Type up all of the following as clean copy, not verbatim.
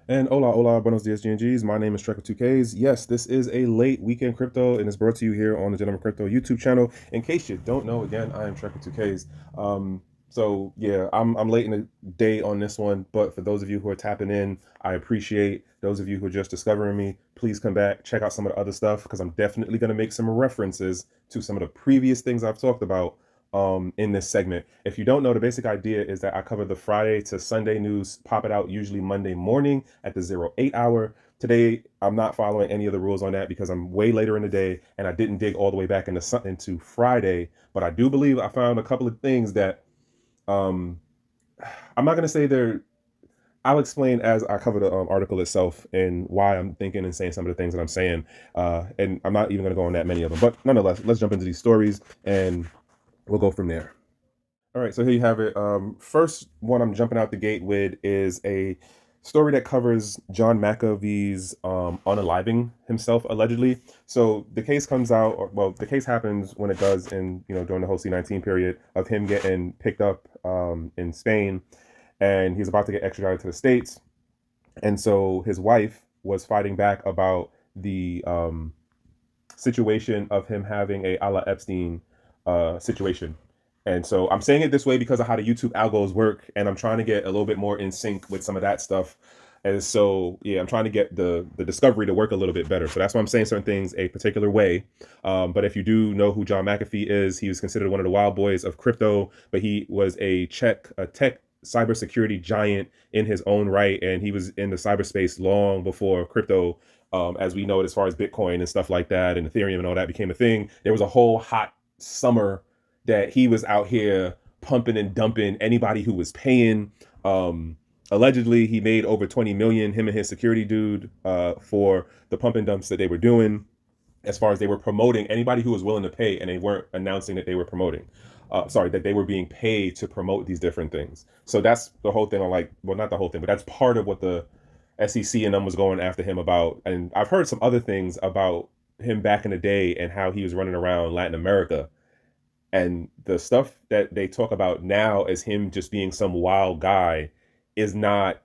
And hola, buenos dias, GnGs. My name is Trekkw2ks. Yes, this is a late weekend crypto, and it's brought to you here on the Gentleman Crypto YouTube channel. In case you don't know, again, I am Trekkw2ks. So yeah, I'm late in the day on this one, but for those of you who are tapping in, I appreciate. Those of you who are just discovering me, please come back, check out some of the other stuff, because I'm definitely going to make some references to some of the previous things I've talked about in this segment. If you don't know, the basic idea is that I cover the Friday to Sunday news, pop it out usually Monday morning at the 08 hour. Today, I'm not following any of the rules on that because I'm way later in the day and I didn't dig all the way back into Friday. But I do believe I found a couple of things that um, I'm not going to say they're. I'll explain as I cover the article itself and why I'm thinking and saying some of the things that I'm saying. And I'm not even going to go on that many of them. But nonetheless, let's jump into these stories and we'll go from there. All right, so here you have it. First one I'm jumping out the gate with is a story that covers John McAfee's unaliving himself allegedly. So the case comes out, or, well, the case happens when it does in during the whole C-19 period of him getting picked up in Spain, and he's about to get extradited to the States, and so his wife was fighting back about the situation of him having a la Epstein situation. And so I'm saying it this way because of how the YouTube algos work, and I'm trying to get a little bit more in sync with some of that stuff. And so, yeah, I'm trying to get the discovery to work a little bit better. So that's why I'm saying certain things a particular way. But if you do know who John McAfee is, he was considered one of the wild boys of crypto, but he was a tech cybersecurity giant in his own right, and he was in the cyberspace long before crypto, as we know it, as far as Bitcoin and stuff like that, and Ethereum and all that became a thing. There was a whole hot summer that he was out here pumping and dumping anybody who was paying. Allegedly, he made over 20 million, him and his security dude, for the pump and dumps that they were doing, as far as they were promoting anybody who was willing to pay, and they weren't announcing that they were promoting. Sorry, that they were being paid to promote these different things. So that's the whole thing. Well, not the whole thing, but that's part of what the SEC and them was going after him about. And I've heard some other things about him back in the day and how he was running around Latin America, and the stuff that they talk about now as him just being some wild guy is not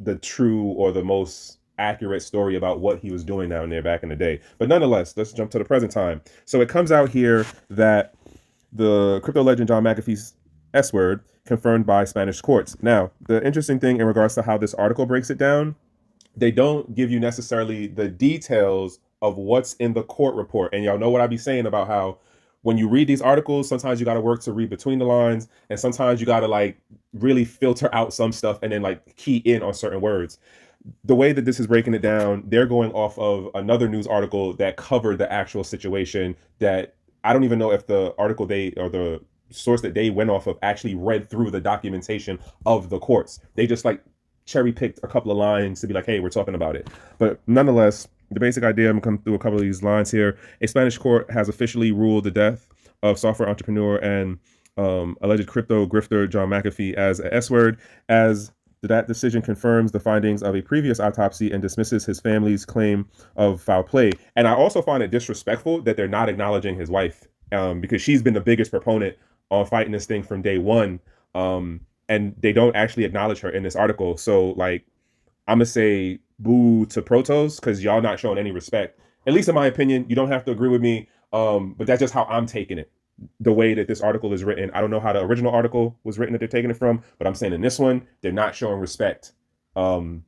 the true or the most accurate story about what he was doing down there back in the day. But nonetheless, let's jump to the present time. So it comes out here that the crypto legend John McAfee's S word confirmed by Spanish courts. Now, the interesting thing in regards to how this article breaks it down, they don't give you necessarily the details of what's in the court report. And y'all know what I be saying about how when you read these articles, sometimes you got to work to read between the lines, and sometimes you got to like really filter out some stuff and then like key in on certain words. The way that this is breaking it down, they're going off of another news article that covered the actual situation, that I don't even know if the article they, or the source that they went off of, actually read through the documentation of the courts. They just like cherry picked a couple of lines to be like, hey, we're talking about it. But nonetheless, the basic idea, I'm going to come through a couple of these lines here. A Spanish court has officially ruled the death of software entrepreneur and alleged crypto grifter John McAfee as a S word, as that decision confirms the findings of a previous autopsy and dismisses his family's claim of foul play. And I also find it disrespectful that they're not acknowledging his wife, because she's been the biggest proponent on fighting this thing from day one. And they don't actually acknowledge her in this article. So like, I'm gonna say boo to Protos, because y'all not showing any respect. At least in my opinion, you don't have to agree with me. But that's just how I'm taking it. The way that this article is written, I don't know how the original article was written that they're taking it from, but I'm saying in this one, they're not showing respect. Feel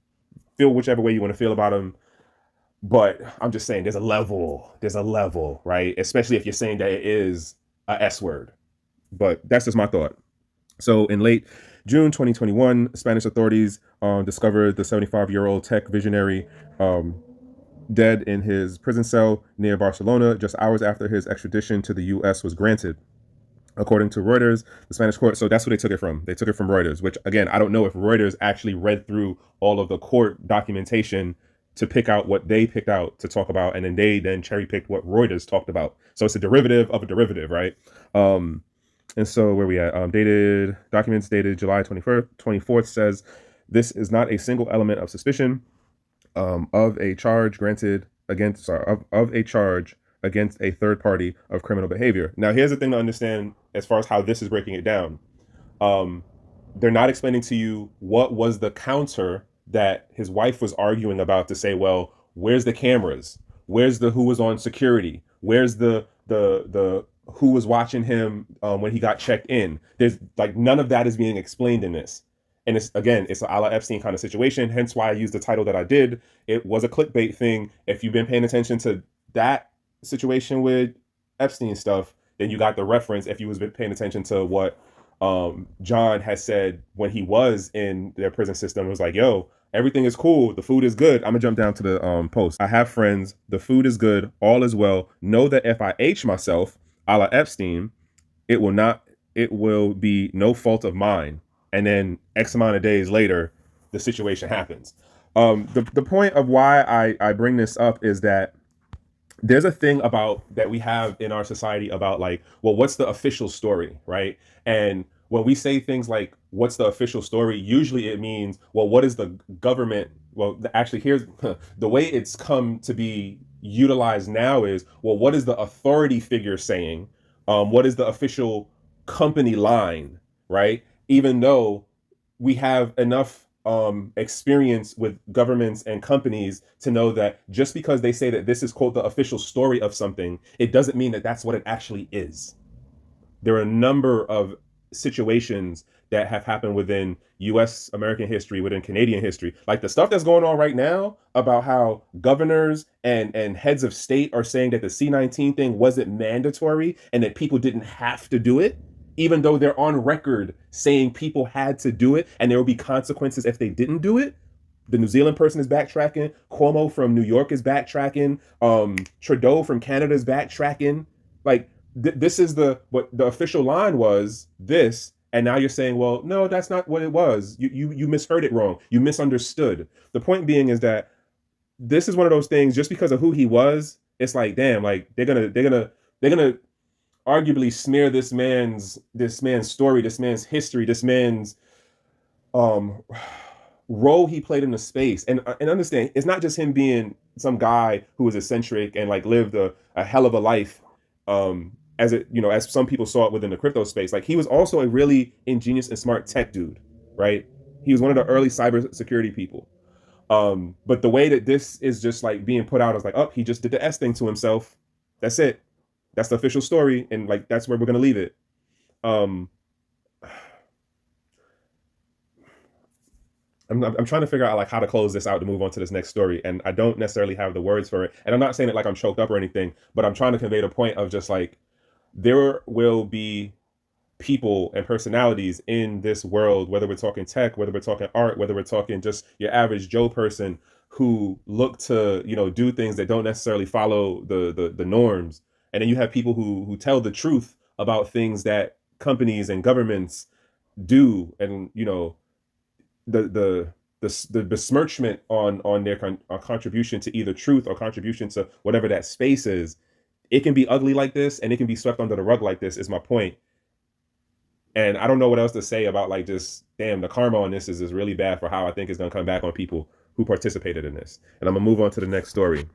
whichever way you want to feel about them, but I'm just saying there's a level, right? Especially if you're saying that it is a S word. But that's just my thought. So in late June 2021, Spanish authorities discovered the 75-year-old tech visionary dead in his prison cell near Barcelona just hours after his extradition to the U.S. was granted. According to Reuters, the Spanish court, so that's who they took it from. They took it from Reuters, which, again, I don't know if Reuters actually read through all of the court documentation to pick out what they picked out to talk about, and then they then cherry picked what Reuters talked about. So it's a derivative of a derivative, right? And so where we at? Dated documents dated July 24th says this is not a single element of suspicion of a charge granted against, of a charge against a third party of criminal behavior. Now, here's the thing to understand as far as how this is breaking it down. They're not explaining to you what was the counter that his wife was arguing about to say, well, where's the cameras? Where's the who was on security? Where's the who was watching him when he got checked in? There's like none of that is being explained in this. And it's again, it's a la Epstein kind of situation. Hence why I used the title that I did. It was a clickbait thing. If you've been paying attention to that situation with Epstein stuff, then you got the reference. If you was been paying attention to what John has said when he was in their prison system, it was like, yo, everything is cool. The food is good. I'm gonna jump down to the post. I have friends. The food is good. All is well. Know that if I H myself, a la Epstein, it will be no fault of mine. And then X amount of days later, the situation happens. The point of why I bring this up is that there's a thing about that we have in our society about like, well, what's the official story, right? And when we say things like, what's the official story? Usually it means, well, what is the government? Well, actually, here's the way it's come to be utilized now is, well, what is the authority figure saying? What is the official company line, right? Even though we have enough experience with governments and companies to know that just because they say that this is quote the official story of something, it doesn't mean that that's what it actually is. There are a number of situations that have happened within US American history, within Canadian history, like the stuff that's going on right now about how governors and heads of state are saying that the C-19 thing wasn't mandatory and that people didn't have to do it, even though they're on record saying people had to do it and there will be consequences if they didn't do it. The New Zealand person is backtracking. Cuomo from New York is backtracking. Trudeau from Canada is backtracking. Like this is what the official line was this. And now you're saying, well, no, that's not what it was. You misheard it wrong. You misunderstood. The point being is that this is one of those things, just because of who he was, it's like, damn, like they're gonna arguably smear this man's story, this man's history, this man's role he played in the space. And understand, it's not just him being some guy who was eccentric and like lived a hell of a life, as it, as some people saw it within the crypto space. Like he was also a really ingenious and smart tech dude, right? He was one of the early cybersecurity people. But the way that this is just like being put out is like, oh, he just did the S thing to himself. That's it. That's the official story, and like that's where we're gonna leave it. I'm trying to figure out like how to close this out to move on to this next story, and I don't necessarily have the words for it. And I'm not saying it like I'm choked up or anything, but I'm trying to convey the point of just like there will be people and personalities in this world, whether we're talking tech, whether we're talking art, whether we're talking just your average Joe person, who look to do things that don't necessarily follow the norms. And then you have people who tell the truth about things that companies and governments do, and the besmirchment on their contribution to either truth or contribution to whatever that space is. It can be ugly like this, and it can be swept under the rug like this. Is my point. And I don't know what else to say about like just damn, the karma on this is really bad for how I think it's gonna come back on people who participated in this. And I'm gonna move on to the next story.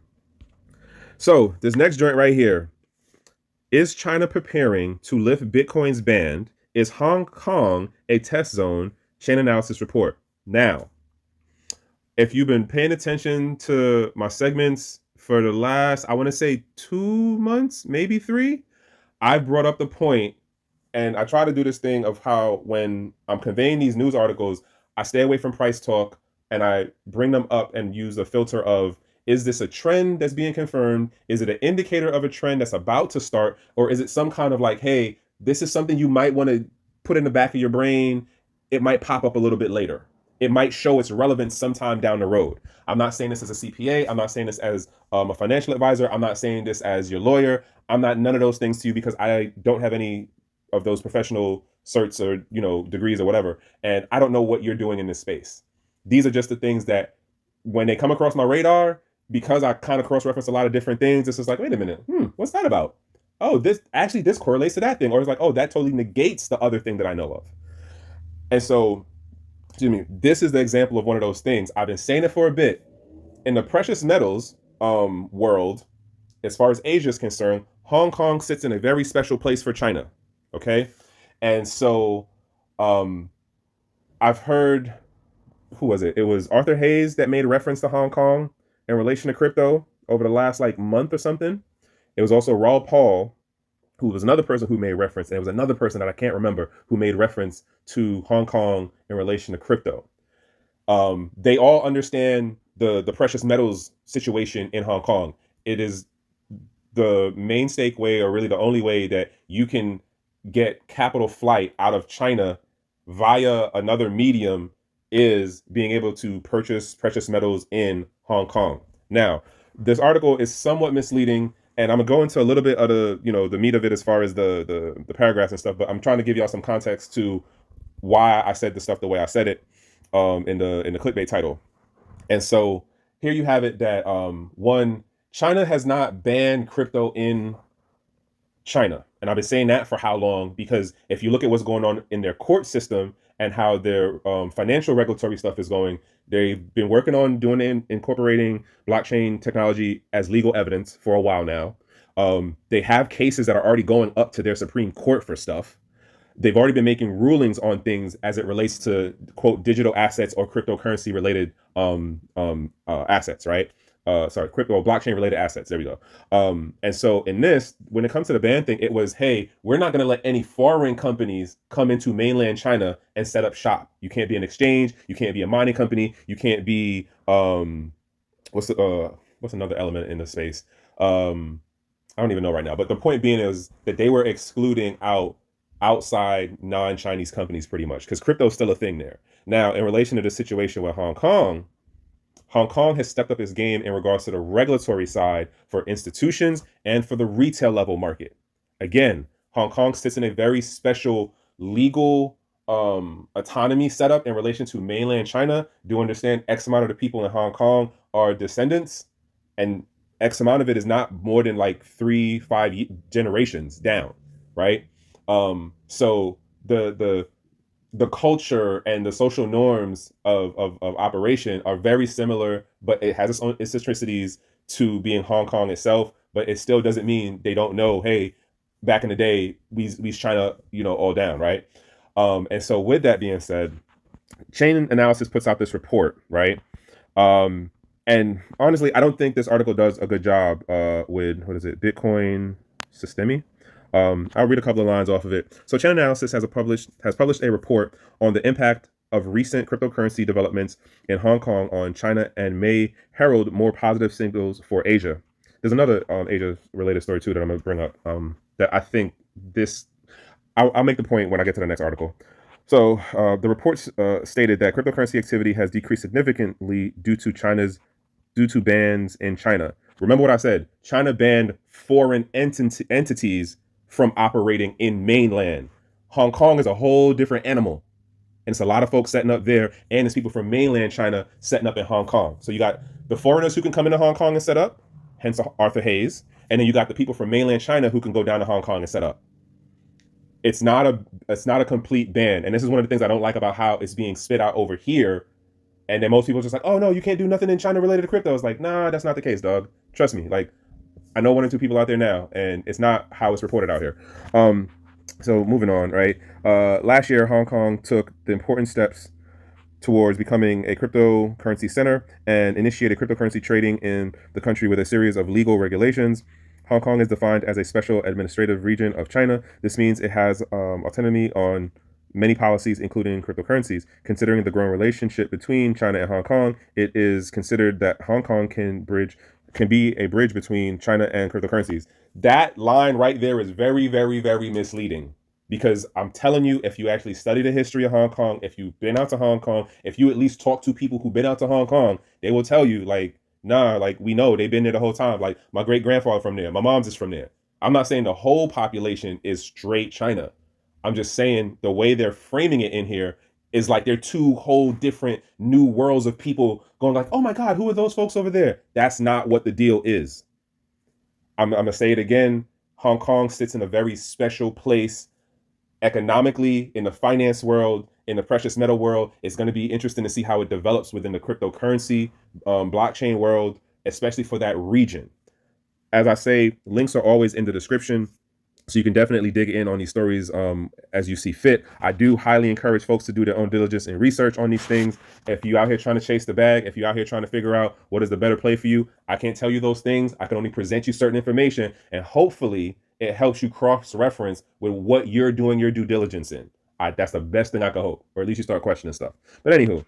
So this next joint right here. Is China preparing to lift Bitcoin's ban? Is Hong Kong a test zone? Chainalysis report. Now, if you've been paying attention to my segments for the last, I want to say 2 months, maybe 3, I brought up the point, and I try to do this thing of how when I'm conveying these news articles, I stay away from price talk and I bring them up and use the filter of, is this a trend that's being confirmed? Is it an indicator of a trend that's about to start? Or is it some kind of like, hey, this is something you might want to put in the back of your brain. It might pop up a little bit later. It might show its relevance sometime down the road. I'm not saying this as a CPA. I'm not saying this as a financial advisor. I'm not saying this as your lawyer. I'm not none of those things to you because I don't have any of those professional certs or, degrees or whatever. And I don't know what you're doing in this space. These are just the things that when they come across my radar, because I kind of cross-reference a lot of different things, it's just like, wait a minute, what's that about? Oh, this correlates to that thing. Or it's like, oh, that totally negates the other thing that I know of. And so, this is the example of one of those things. I've been saying it for a bit. In the precious metals world, as far as Asia is concerned, Hong Kong sits in a very special place for China. Okay? And so I've heard who was it? It was Arthur Hayes that made a reference to Hong Kong in relation to crypto over the last like month or something. It was also Raw Paul, who was another person who made reference, and it was another person that I can't remember who made reference to Hong Kong in relation to crypto. They all understand the precious metals situation in Hong Kong. It is the mainstay way, or really the only way, that you can get capital flight out of China via another medium is being able to purchase precious metals in Hong Kong. Now, this article is somewhat misleading, and I'm gonna go into a little bit of the meat of it as far as the paragraphs and stuff. But I'm trying to give y'all some context to why I said the stuff the way I said it in the clickbait title. And so here you have it that one, China has not banned crypto in China. And I've been saying that for how long? Because if you look at what's going on in their court system and how their financial regulatory stuff is going, they've been working on incorporating blockchain technology as legal evidence for a while now. They have cases that are already going up to their Supreme Court for stuff. They've already been making rulings on things as it relates to, quote, digital assets or cryptocurrency related assets, right? Crypto blockchain related assets. There we go. And so in this, when it comes to the ban thing, it was, hey, we're not going to let any foreign companies come into mainland China and set up shop. You can't be an exchange. You can't be a mining company. You can't be what's another element in the space? I don't even know right now. But the point being is that they were excluding outside non-Chinese companies pretty much, because crypto is still a thing there. Now, in relation to the situation with Hong Kong has stepped up its game in regards to the regulatory side for institutions and for the retail level market. Again, Hong Kong sits in a very special legal autonomy setup in relation to mainland China. Do understand X amount of the people in Hong Kong are descendants, and X amount of it is not more than like 3-5 generations down, right? So the culture and the social norms of operation are very similar, but it has its own eccentricities to being Hong Kong itself. But it still doesn't mean they don't know, hey, back in the day, we's China, all down, right? And so with that being said, Chainalysis puts out this report, right? And honestly, I don't think this article does a good job with, what is it, Bitcoin Systemi? I'll read a couple of lines off of it. So Chainalysis has published a report on the impact of recent cryptocurrency developments in Hong Kong on China and may herald more positive signals for Asia. There's another Asia-related story too that I'm going to bring up that I think I'll make the point when I get to the next article. So the report stated that cryptocurrency activity has decreased significantly due to bans in China. Remember what I said? China banned foreign entities from operating in mainland. Hong Kong is a whole different animal. And it's a lot of folks setting up there, and it's people from mainland China setting up in Hong Kong. So you got the foreigners who can come into Hong Kong and set up, hence Arthur Hayes, and then you got the people from mainland China who can go down to Hong Kong and set up. It's not a complete ban. And this is one of the things I don't like about how it's being spit out over here. And then most people are just like, oh no, you can't do nothing in China related to crypto. It's like, nah, that's not the case, dog. Trust me. Like, I know 1 or 2 people out there now, and it's not how it's reported out here. So moving on, right? Last year, Hong Kong took the important steps towards becoming a cryptocurrency center and initiated cryptocurrency trading in the country with a series of legal regulations. Hong Kong is defined as a special administrative region of China. This means it has autonomy on many policies, including cryptocurrencies. Considering the growing relationship between China and Hong Kong, it is considered that Hong Kong can be a bridge between China and cryptocurrencies. That line right there is very, very, very misleading, because I'm telling you, if you actually study the history of Hong Kong, if you've been out to Hong Kong, if you at least talk to people who've been out to Hong Kong, they will tell you, like, nah, like, we know they've been there the whole time. Like, my great grandfather from there, my mom's is from there. I'm not saying the whole population is straight China. I'm just saying the way they're framing it in here is like they're 2 whole different new worlds of people going like, oh my God, who are those folks over there? That's not what the deal is. I'm going to say it again. Hong Kong sits in a very special place economically, in the finance world, in the precious metal world. It's going to be interesting to see how it develops within the cryptocurrency blockchain world, especially for that region. As I say, links are always in the description. So you can definitely dig in on these stories as you see fit. I do highly encourage folks to do their own diligence and research on these things. If you out here trying to chase the bag, if you out here trying to figure out what is the better play for you, I can't tell you those things. I can only present you certain information, and hopefully it helps you cross-reference with what you're doing your due diligence in. That's the best thing I could hope, or at least you start questioning stuff. But anywho,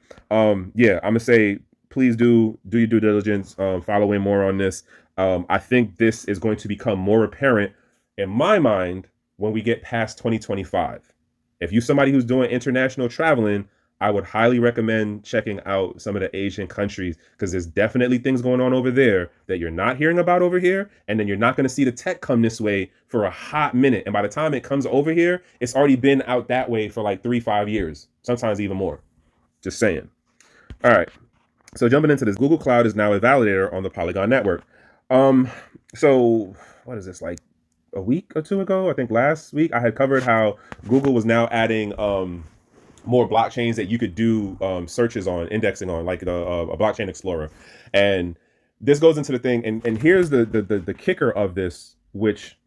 yeah, I'm gonna say please do your due diligence. Follow in more on this. I think this is going to become more apparent in my mind when we get past 2025. If you're somebody who's doing international traveling, I would highly recommend checking out some of the Asian countries, because there's definitely things going on over there that you're not hearing about over here. And then you're not going to see the tech come this way for a hot minute. And by the time it comes over here, it's already been out that way for like 3-5 years, sometimes even more. Just saying. All right. So jumping into this, Google Cloud is now a validator on the Polygon network. So what is this, like a week or two ago? I think last week I had covered how Google was now adding more blockchains that you could do searches on, indexing on, like a blockchain explorer. And this goes into the thing, and here's the kicker of this, which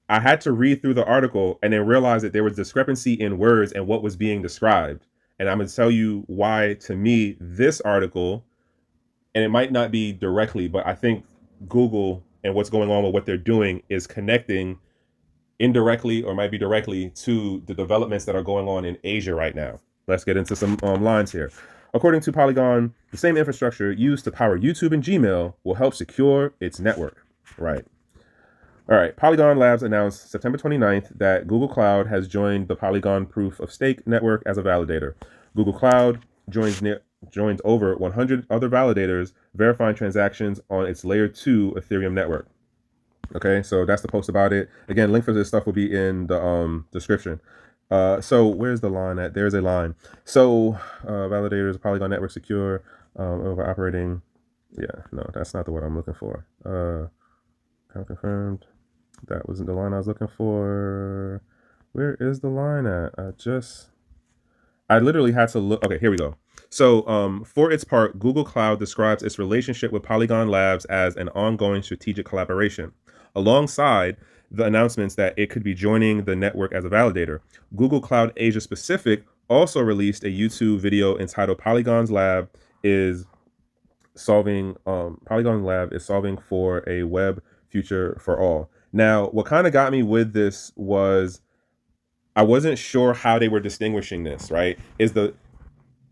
I had to read through the article and then realize that there was discrepancy in words and what was being described. And I'm going to tell you why, to me, this article, and it might not be directly, but I think Google and what's going on with what they're doing is connecting indirectly, or might be directly, to the developments that are going on in Asia right now. Let's get into some lines here. According to Polygon, the same infrastructure used to power YouTube and Gmail will help secure its network. Right. All right. Polygon Labs announced September 29th that Google Cloud has joined the Polygon Proof of Stake network as a validator. Google Cloud joins over 100 other validators verifying transactions on its layer 2 Ethereum network. Okay, so that's the post about it. Again, link for this stuff will be in the description. So where's the line at? There's a line. So validators, Polygon network secure, over operating. Yeah, no, that's not the word I'm looking for. Confirmed. That wasn't the line I was looking for. Where is the line at? I literally had to look. Okay, here we go. So for its part, Google Cloud describes its relationship with Polygon Labs as an ongoing strategic collaboration. Alongside the announcements that it could be joining the network as a validator, Google Cloud Asia Pacific also released a YouTube video entitled Polygon Lab is solving for a web future for all. Now, what kind of got me with this was I wasn't sure how they were distinguishing this, right?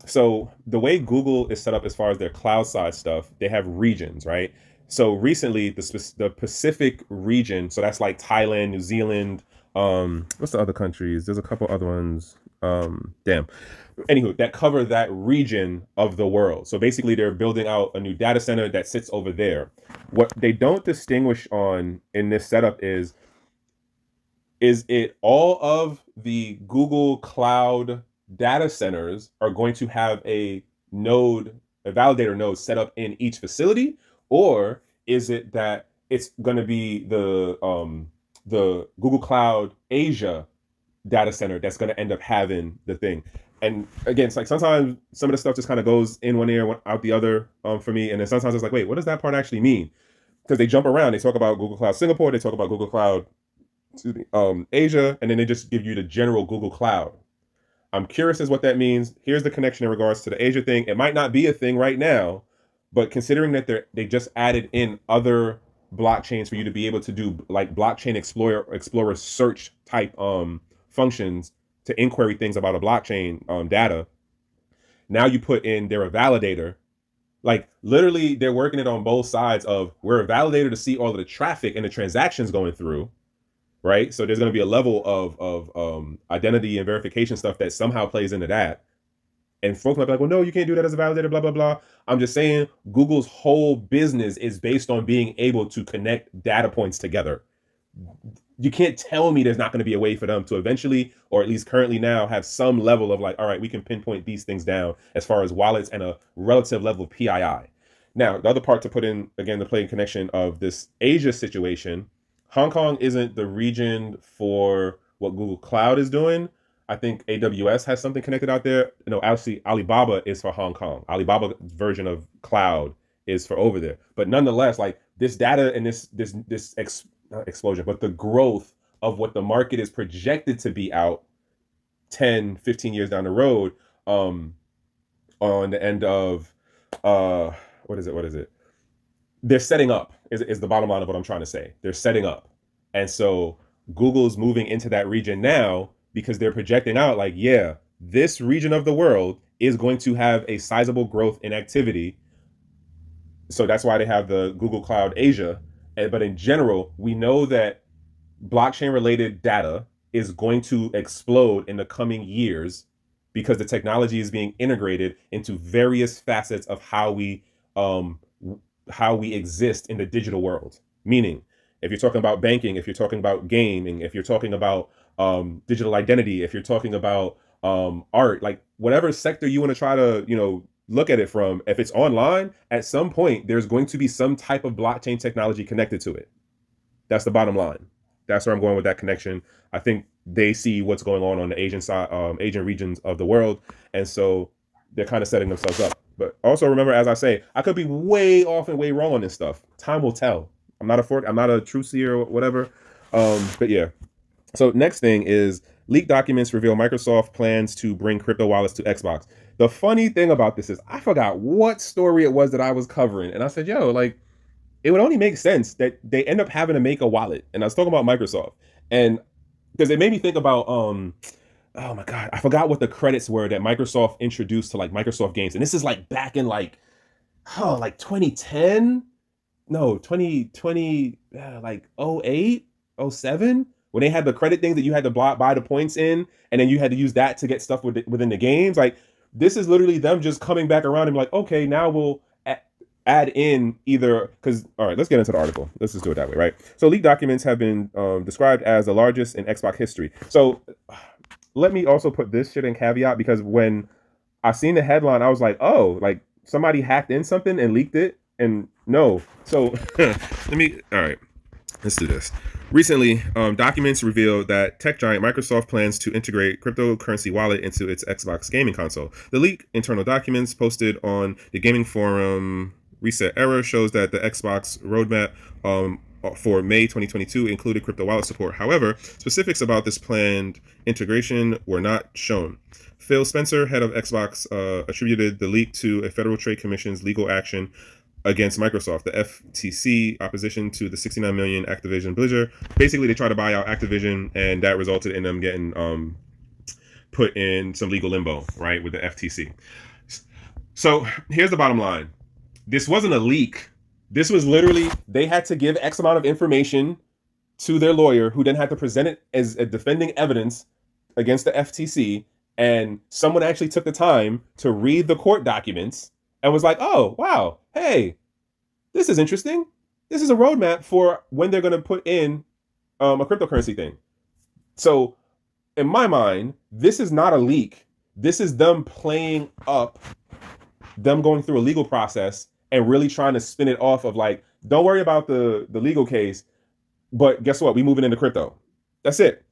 So the way Google is set up as far as their cloud side stuff, they have regions, right? So recently, the Pacific region, so that's like Thailand, New Zealand, what's the other countries? There's a couple other ones. Anywho, that cover that region of the world. So basically, they're building out a new data center that sits over there. What they don't distinguish on in this setup is it all of the Google Cloud data centers are going to have a validator node set up in each facility, or is it that it's going to be the Google Cloud Asia data center that's going to end up having the thing? And again, it's like sometimes some of the stuff just kind of goes in one ear, out the other for me. And then sometimes it's like, wait, what does that part actually mean? Because they jump around. They talk about Google Cloud Singapore. They talk about Google Cloud Asia. And then they just give you the general Google Cloud. I'm curious as what that means. Here's the connection in regards to the Asia thing. It might not be a thing right now, but considering that they just added in other blockchains for you to be able to do like blockchain explorer search type functions to inquiry things about a blockchain data. Now you put in they're a validator. Like literally they're working it on both sides of we're a validator to see all of the traffic and the transactions going through, right? So there's going to be a level of identity and verification stuff that somehow plays into that. And folks might be like, well, no, you can't do that as a validator, blah, blah, blah. I'm just saying Google's whole business is based on being able to connect data points together. You can't tell me there's not going to be a way for them to eventually, or at least currently now, have some level of like, all right, we can pinpoint these things down as far as wallets and a relative level of PII. Now, the other part to put in, again, the play connection of this Asia situation, Hong Kong isn't the region for what Google Cloud is doing. I think AWS has something connected out there. No, actually, Alibaba is for Hong Kong. Alibaba's version of cloud is for over there. But nonetheless, like this data and this explosion, but the growth of what the market is projected to be out 10, 15 years down the road, on the end of, what is it? They're setting up is the bottom line of what I'm trying to say. They're setting up. And so Google's moving into that region now because they're projecting out like, yeah, this region of the world is going to have a sizable growth in activity. So that's why they have the Google Cloud Asia. But in general, we know that blockchain related data is going to explode in the coming years because the technology is being integrated into various facets of how we exist in the digital world. Meaning, if you're talking about banking, if you're talking about gaming, if you're talking about digital identity, if you're talking about art, like whatever sector you want to try to, look at it from, if it's online, at some point, there's going to be some type of blockchain technology connected to it. That's the bottom line. That's where I'm going with that connection. I think they see what's going on the Asian side, Asian regions of the world. And so they're kind of setting themselves up. But also remember, as I say, I could be way off and way wrong on this stuff. Time will tell. I'm not a true seer or whatever. But yeah. So next thing is leaked documents reveal Microsoft plans to bring crypto wallets to Xbox. The funny thing about this is I forgot what story it was that I was covering. And I said, yo, like, it would only make sense that they end up having to make a wallet. And I was talking about Microsoft. And because it made me think about, oh my God, I forgot what the credits were that Microsoft introduced to like Microsoft games. And this is like back in like 2010? No, 2020, like 08, 07, when they had the credit things that you had to buy the points in, and then you had to use that to get stuff within the games. Like, this is literally them just coming back around and be like, okay, now we'll add in either, because, all right, let's get into the article. Let's just do it that way, right? So leaked documents have been described as the largest in Xbox history. So let me also put this shit in caveat, because when I seen the headline, I was like, oh, like somebody hacked in something and leaked it. And no. So all right, let's do this. Recently, documents revealed that tech giant Microsoft plans to integrate cryptocurrency wallet into its Xbox gaming console. The leaked internal documents posted on the gaming forum Reset Era shows that the Xbox roadmap for May 2022 included crypto wallet support. However, specifics about this planned integration were not shown. Phil Spencer, head of Xbox, attributed the leak to a Federal Trade Commission's legal action against Microsoft, the FTC opposition to the $69 million Activision Blizzard. Basically, they tried to buy out Activision, and that resulted in them getting put in some legal limbo, right, with the FTC. So here's the bottom line. This wasn't a leak. This was literally, they had to give X amount of information to their lawyer, who then had to present it as a defending evidence against the FTC. And someone actually took the time to read the court documents and was like, oh, wow, hey, this is interesting. This is a roadmap for when they're going to put in a cryptocurrency thing. So in my mind, this is not a leak. This is them playing up, them going through a legal process and really trying to spin it off of like, don't worry about the legal case, but guess what? We moving into crypto. That's it.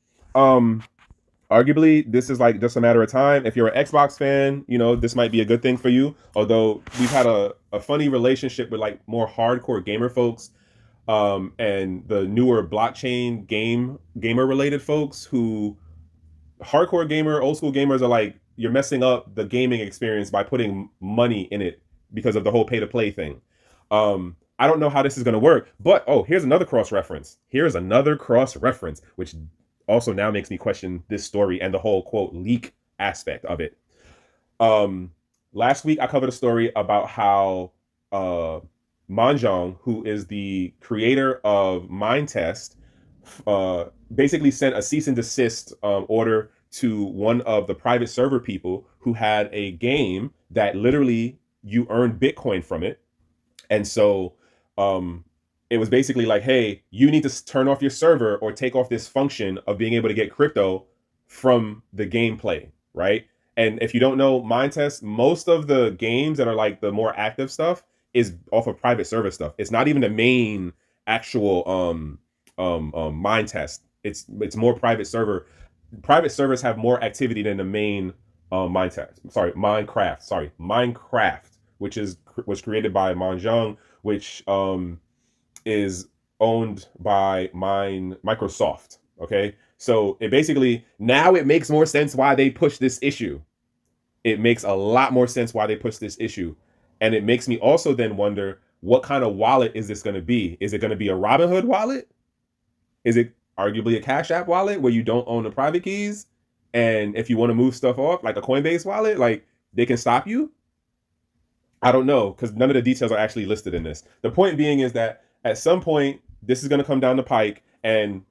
Arguably, this is like just a matter of time. If you're an Xbox fan, this might be a good thing for you. Although we've had a funny relationship with like more hardcore gamer folks, and the newer blockchain gamer related folks who hardcore gamer, old school gamers are like, you're messing up the gaming experience by putting money in it because of the whole pay to play thing. I don't know how this is going to work, but here's another cross reference. Which also now makes me question this story and the whole quote leak aspect of it. Last week I covered a story about how Manjong, who is the creator of Mindtest, basically sent a cease and desist order to one of the private server people who had a game that literally you earned Bitcoin from it. And so it was basically like, hey, you need to turn off your server or take off this function of being able to get crypto from the gameplay, right? And if you don't know Mindtest, most of the games that are like the more active stuff is off of private server stuff. It's not even the main actual Mindtest. It's more private server. Private servers have more activity than the main Minecraft, which was created by Manjong, which is owned by Microsoft. Okay. So it basically, now it makes more sense why they push this issue. It makes a lot more sense why they push this issue. And it makes me also then wonder, what kind of wallet is this going to be? Is it going to be a Robinhood wallet? Is it arguably a Cash App wallet where you don't own the private keys? And if you want to move stuff off, like a Coinbase wallet, like they can stop you? I don't know, because none of the details are actually listed in this. The point being is that at some point, this is going to come down the pike, and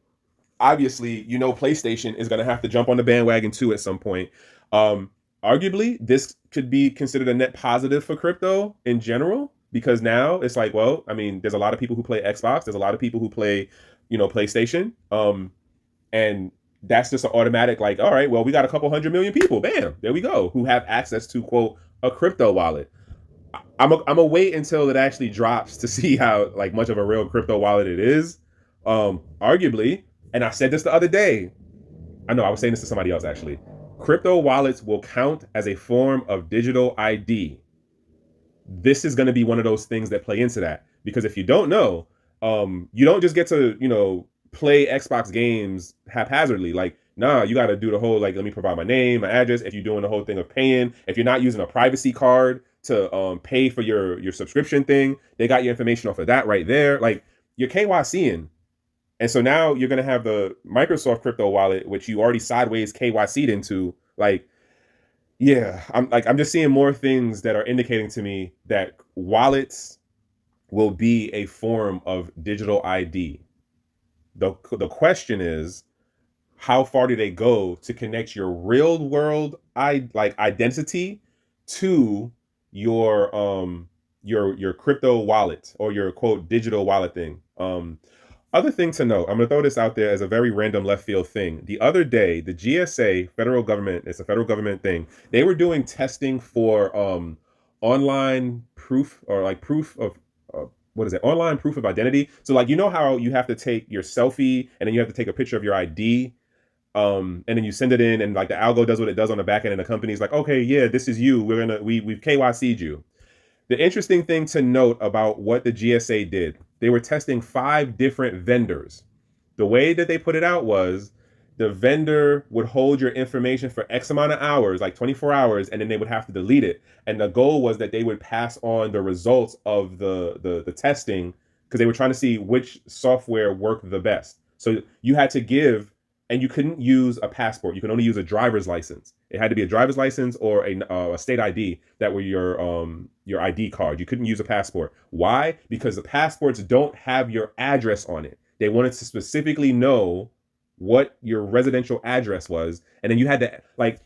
obviously, PlayStation is going to have to jump on the bandwagon too at some point. Arguably, this could be considered a net positive for crypto in general, because now it's like, well, I mean, there's a lot of people who play Xbox, there's a lot of people who play, PlayStation, and that's just an automatic, like, all right, well, we got a couple 100 million people, bam, there we go, who have access to, quote, a crypto wallet. I'm a wait until it actually drops to see how like much of a real crypto wallet it is. Arguably, and I said this the other day. I know I was saying this to somebody else actually. Crypto wallets will count as a form of digital ID. This is going to be one of those things that play into that, because if you don't know, you don't just get to play Xbox games haphazardly. Like, nah, you got to do the whole, like, let me provide my name, my address. If you're doing the whole thing of paying, if you're not using a privacy card to pay for your subscription thing, they got your information off of that right there. Like, you're KYCing. And so now you're going to have the Microsoft crypto wallet, which you already sideways KYC'd into. Like, yeah, I'm just seeing more things that are indicating to me that wallets will be a form of digital ID. The question is, how far do they go to connect your real world identity to your crypto wallet, or your quote digital wallet thing? Other thing to note, I'm going to throw this out there as a very random left field thing. The other day, the GSA, federal government, it's a federal government thing, they were doing testing for online proof, or like proof of, what is it? Online proof of identity. So like, how you have to take your selfie and then you have to take a picture of your ID. And then you send it in, and like the algo does what it does on the back end, and the company's like, okay, yeah, this is you. We've KYC'd you. The interesting thing to note about what the GSA did, they were testing 5 different vendors. The way that they put it out was, the vendor would hold your information for X amount of hours, like 24 hours, and then they would have to delete it. And the goal was that they would pass on the results of the testing, because they were trying to see which software worked the best. So you had to give, and you couldn't use a passport. You could only use a driver's license. It had to be a driver's license or a state ID that were your ID card. You couldn't use a passport. Why? Because the passports don't have your address on it. They wanted to specifically know what your residential address was. And then you had to, like,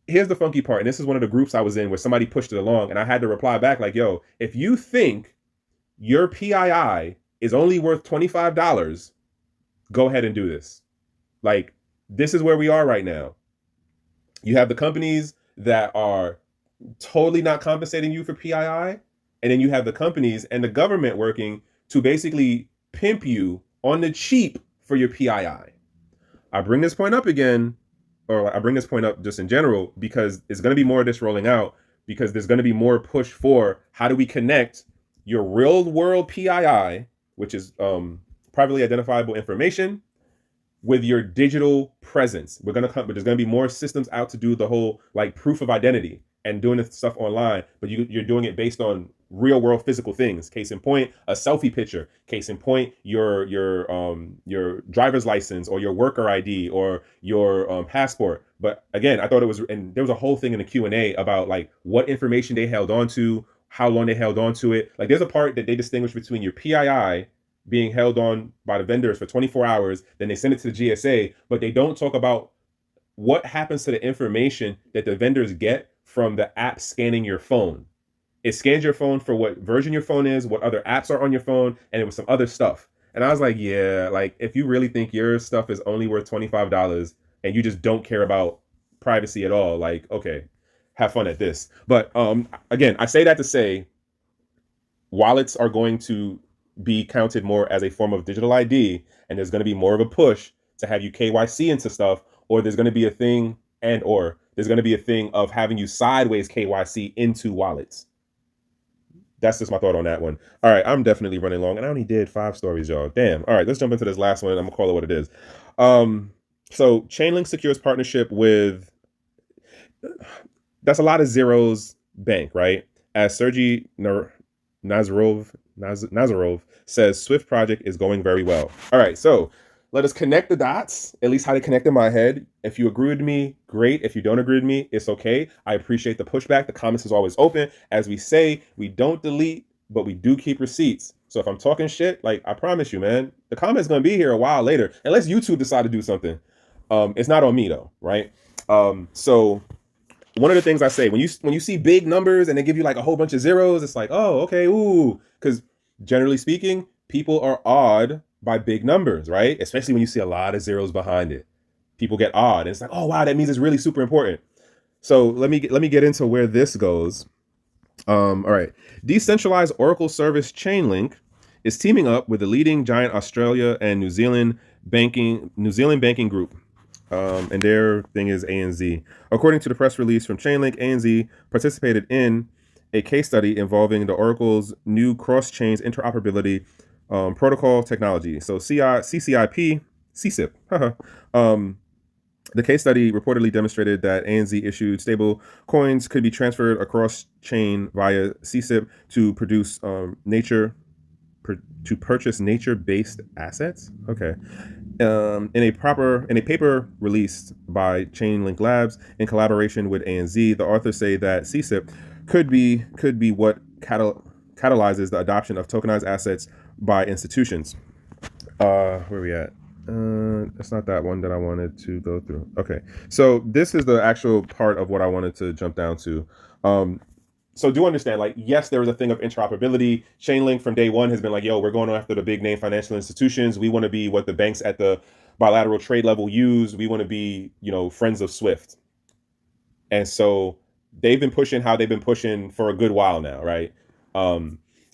here's the funky part. And this is one of the groups I was in where somebody pushed it along, and I had to reply back like, yo, if you think your PII is only worth $25, go ahead and do this. Like, this is where we are right now. You have the companies that are totally not compensating you for PII. And then you have the companies and the government working to basically pimp you on the cheap for your PII. I bring this point up again, or I bring this point up just in general, because there's going to be more of this rolling out, because there's going to be more push for how do we connect your real world PII, which is privately identifiable information, with your digital presence. There's going to be more systems out to do the whole like proof of identity and doing this stuff online, but you're doing it based on real world physical things. Case in point, a selfie picture. Case in point, your driver's license, or your worker ID, or your passport. But again, I thought it was, and there was a whole thing in the Q&A about like what information they held on to, how long they held on to it. Like, there's a part that they distinguish between your PII being held on by the vendors for 24 hours, then they send it to the GSA, but they don't talk about what happens to the information that the vendors get from the app scanning your phone. It scans your phone for what version your phone is, what other apps are on your phone, and it was some other stuff. And I was like, yeah, like, if you really think your stuff is only worth $25 and you just don't care about privacy at all, like, okay, have fun at this. But again, I say that to say, wallets are going to be counted more as a form of digital ID, and there's going to be more of a push to have you KYC into stuff, or there's going to be a thing, there's going to be a thing of having you sideways KYC into wallets. that's just my thought on that one. All right, I'm definitely running long, and I only did 5 stories, y'all. Damn. All right, let's jump into this last one. I'm gonna call it what it is. So Chainlink secures partnership with, that's a lot of zeros, bank, right? As Sergey Nazarov says, Swift project is going very well. All right, so let us connect the dots, at least how they connect in my head. If you agree with me, great. If you don't agree with me, it's okay. I appreciate the pushback. The comments is always open. As we say, we don't delete, but we do keep receipts. So if I'm talking shit, like, I promise you, man, the comment's gonna be here a while later, unless YouTube decide to do something. It's not on me though, right? So one of the things I say, when you see big numbers and they give you like a whole bunch of zeros, it's like, oh, okay, ooh, because generally speaking, people are awed by big numbers, right? Especially when you see a lot of zeros behind it, people get awed, and it's like, oh wow, that means it's really super important. So let me get into where this goes. All right, decentralized Oracle service Chainlink is teaming up with the leading giant Australia and New Zealand banking group. And their thing is ANZ. According to the press release from Chainlink, ANZ participated in a case study involving the Oracle's new cross-chain interoperability protocol technology. So CCIP, CCIP. The case study reportedly demonstrated that ANZ issued stable coins could be transferred across chain via CCIP to purchase nature-based assets. Okay. In a paper released by Chainlink Labs in collaboration with ANZ, the authors say that CCIP could be what catalyzes the adoption of tokenized assets by institutions. Where are we at? That's not that one that I wanted to go through. Okay, so this is the actual part of what I wanted to jump down to. So do understand, like, yes, there is a thing of interoperability. Chainlink from day one has been like, yo, we're going after the big name financial institutions. We want to be what the banks at the bilateral trade level use. We want to be, friends of Swift. And so they've been pushing how they've been pushing for a good while now, right?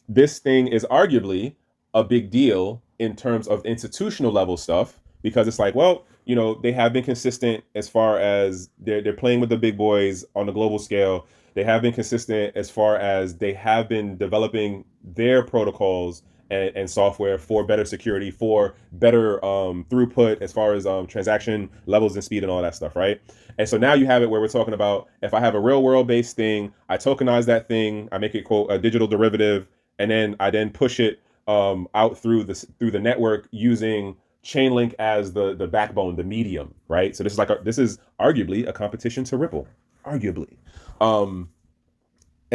This thing is arguably a big deal in terms of institutional level stuff, because it's like, well, they have been consistent as far as they're playing with the big boys on the global scale. They have been consistent as far as they have been developing their protocols and software for better security, for better throughput as far as transaction levels and speed and all that stuff, right? And so now you have it where we're talking about, if I have a real world based thing, I tokenize that thing, I make it, quote, a digital derivative, and then I push it out through the network using Chainlink as the backbone, the medium, right? So this is arguably a competition to Ripple, arguably. And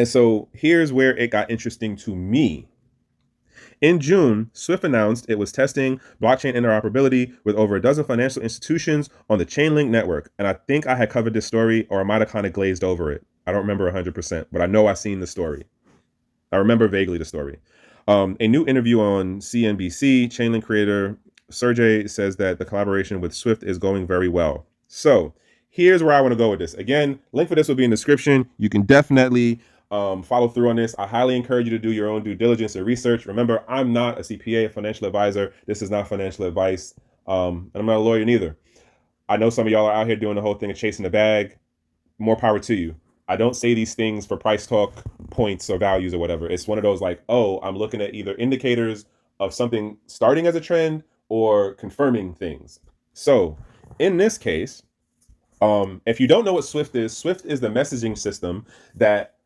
so here's where it got interesting to me. In June, Swift announced it was testing blockchain interoperability with over a dozen financial institutions on the Chainlink network. And I think I had covered this story, or I might have kind of glazed over it. I don't remember 100%, but I know I've seen the story. I remember vaguely the story. A new interview on CNBC, Chainlink creator Sergey says that the collaboration with Swift is going very well. So here's where I want to go with this. Again, link for this will be in the description. You can definitely follow through on this. I highly encourage you to do your own due diligence and research. Remember, I'm not a CPA, a financial advisor. This is not financial advice. And I'm not a lawyer neither. I know some of y'all are out here doing the whole thing of chasing the bag. More power to you. I don't say these things for price talk points or values or whatever. It's one of those like, oh, I'm looking at either indicators of something starting as a trend or confirming things. So in this case, if you don't know what Swift is the messaging system that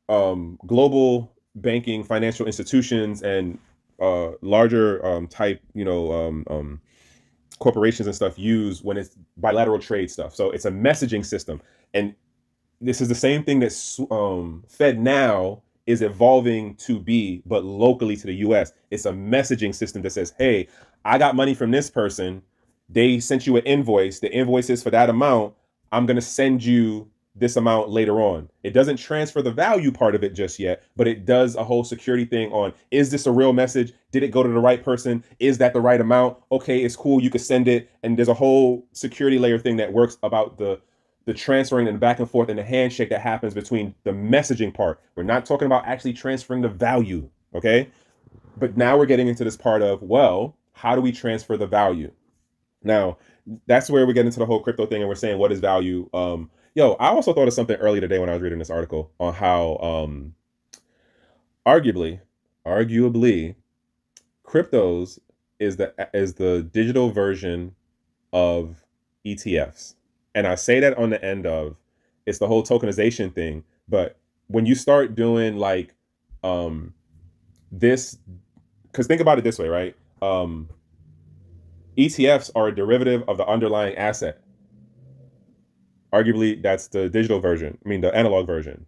global banking financial institutions and larger type, corporations and stuff use when it's bilateral trade stuff. So it's a messaging system. And this is the same thing that FedNow is evolving to be, but locally to the US. It's a messaging system that says, hey, I got money from this person. They sent you an invoice. The invoice is for that amount. I'm going to send you this amount later on. It doesn't transfer the value part of it just yet, but it does a whole security thing on, is this a real message? Did it go to the right person? Is that the right amount? Okay, it's cool. You can send it. And there's a whole security layer thing that works about the transferring and back and forth and the handshake that happens between the messaging part. We're not talking about actually transferring the value, okay? But now we're getting into this part of, well, how do we transfer the value? Now, that's where we get into the whole crypto thing and we're saying, what is value? I also thought of something earlier today when I was reading this article on how arguably, arguably, cryptos is the digital version of ETFs. And I say that on the end of it's the whole tokenization thing. But when you start doing like this, because think about it this way, right? ETFs are a derivative of the underlying asset. Arguably, that's the digital version. I mean, the analog version.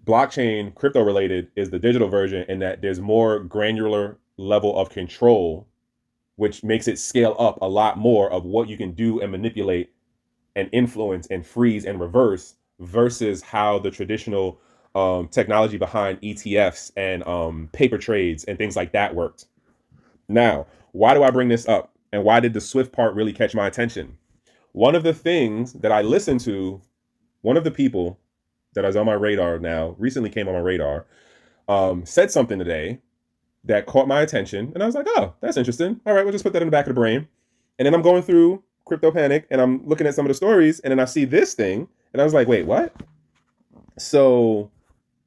Blockchain, crypto related, is the digital version in that there's more granular level of control, which makes it scale up a lot more of what you can do and manipulate and influence and freeze and reverse versus how the traditional technology behind ETFs and paper trades and things like that worked. Now, why do I bring this up? And why did the Swift part really catch my attention? One of the things that I listened to, one of the people that is on my radar now, recently came on my radar, said something today that caught my attention. And I was like, oh, that's interesting. All right, we'll just put that in the back of the brain. And then I'm going through Crypto Panic and I'm looking at some of the stories. And then I see this thing. And I was like, wait, what? So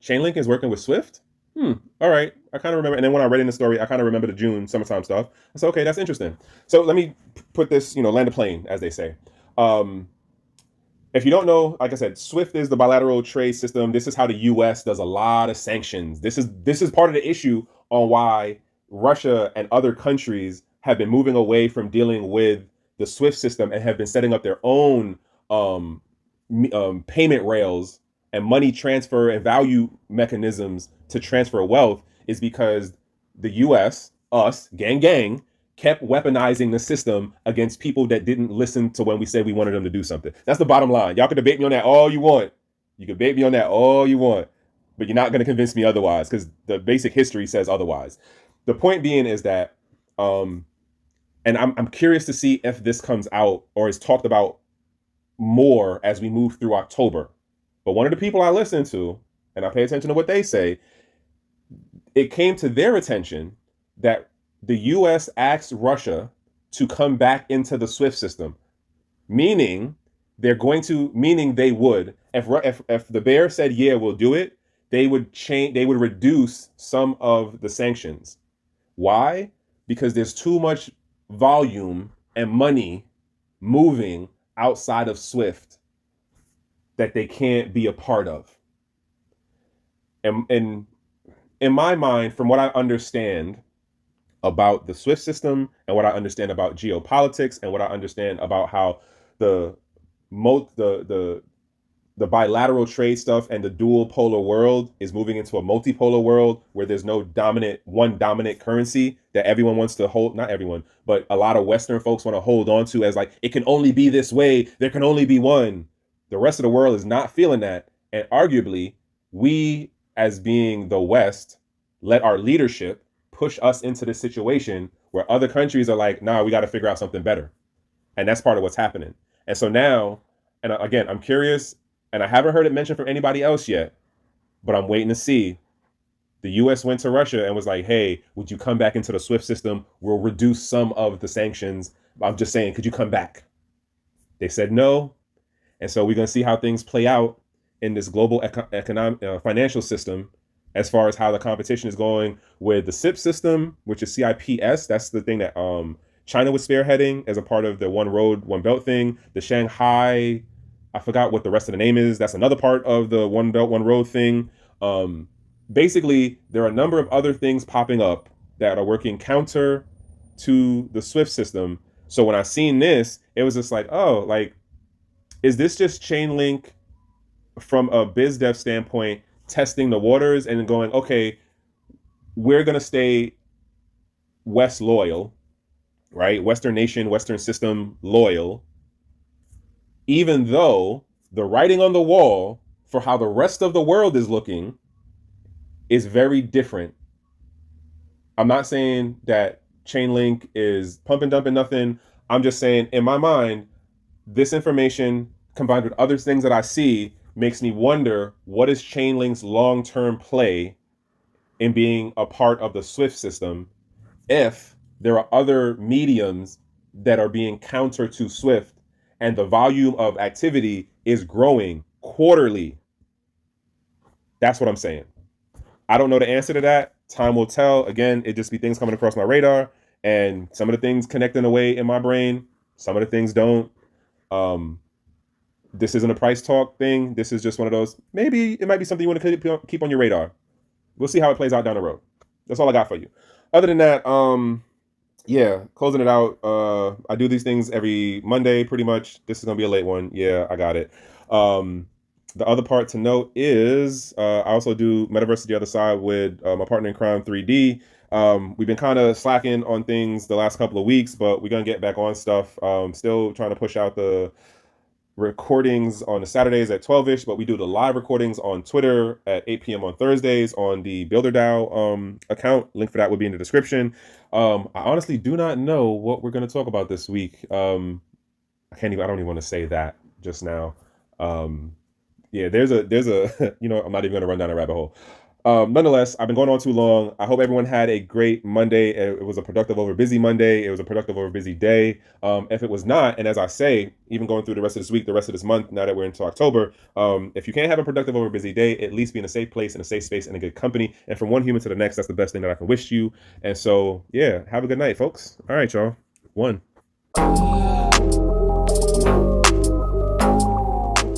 Chainlink is working with Swift? All right. I kind of remember. And then when I read in the story, I kind of remember the June summertime stuff. I said, okay, that's interesting. So let me put this, land the plane, as they say. If you don't know, like I said, Swift is the bilateral trade system. This is how the U.S. does a lot of sanctions. This is part of the issue on why Russia and other countries have been moving away from dealing with the Swift system and have been setting up their own payment rails and money transfer and value mechanisms to transfer wealth, is because the U.S., us, gang, kept weaponizing the system against people that didn't listen to when we said we wanted them to do something. That's the bottom line. Y'all can debate me on that all you want. You can debate me on that all you want, but you're not going to convince me otherwise, because the basic history says otherwise. The point being is that, and I'm curious to see if this comes out or is talked about more as we move through October. But one of the people I listen to, and I pay attention to what they say, it came to their attention that the U.S. asked Russia to come back into the SWIFT system, meaning they would, if the bear said, yeah, we'll do it, they would reduce some of the sanctions. Why? Because there's too much volume and money moving outside of SWIFT that they can't be a part of. And in my mind, from what I understand about the SWIFT system and what I understand about geopolitics and what I understand about how the bilateral trade stuff and the dual polar world is moving into a multipolar world where there's no one dominant currency that everyone wants to hold. Not everyone, but a lot of Western folks want to hold on to as like, it can only be this way. There can only be one. The rest of the world is not feeling that. And arguably, we, as being the West, let our leadership push us into this situation where other countries are like, nah, we got to figure out something better. And that's part of what's happening. And so now, and again, I'm curious, and I haven't heard it mentioned from anybody else yet, but I'm waiting to see. The US went to Russia and was like, hey, would you come back into the SWIFT system? We'll reduce some of the sanctions. I'm just saying, could you come back? They said no. And so we're going to see how things play out in this global economic financial system, as far as how the competition is going with the CIP system, which is CIPS. That's the thing that China was spearheading as a part of the One Road, One Belt thing. The Shanghai, I forgot what the rest of the name is. That's another part of the One Belt, One Road thing. Basically, there are a number of other things popping up that are working counter to the SWIFT system. So when I seen this, it was just like, oh, like, is this just Chainlink from a biz dev standpoint, testing the waters and going, okay, we're going to stay West loyal, right? Western nation, Western system loyal, even though the writing on the wall for how the rest of the world is looking is very different. I'm not saying that Chainlink is pumping, dumping, nothing. I'm just saying, in my mind, this information combined with other things that I see makes me wonder, what is Chainlink's long-term play in being a part of the SWIFT system if there are other mediums that are being counter to SWIFT and the volume of activity is growing quarterly? That's what I'm saying. I don't know the answer to that. Time will tell. Again, it just be things coming across my radar, and some of the things connect in a way in my brain. Some of the things don't. Um, this isn't a price talk thing. This is just one of those. Maybe it might be something you want to keep on your radar. We'll see how it plays out down the road. That's all I got for you. Other than that, yeah, closing it out. I do these things every Monday, pretty much. This is gonna be a late one. Yeah, I got it. Um, the other part to note is I also do Metaverse to the Other Side with my partner in crime, 3D. We've been kind of slacking on things the last couple of weeks, but we're gonna get back on stuff. Still trying to push out the recordings on the Saturdays at 12ish, but we do the live recordings on Twitter at 8 p.m. on Thursdays on the BuilderDAO account. Link for that would be in the description. I honestly do not know what we're going to talk about this week. I don't even want to say that just now. Yeah, there's a, I'm not even going to run down a rabbit hole. Nonetheless, I've been going on too long. I hope everyone had a great Monday. It was a productive over busy Monday. It was a productive over busy day. If it was not, and as I say, even going through the rest of this week, the rest of this month, now that we're into October, if you can't have a productive over busy day, at least be in a safe place, in a safe space, and a good company. And from one human to the next, that's the best thing that I can wish you. And so, yeah, have a good night, folks. All right, y'all. One.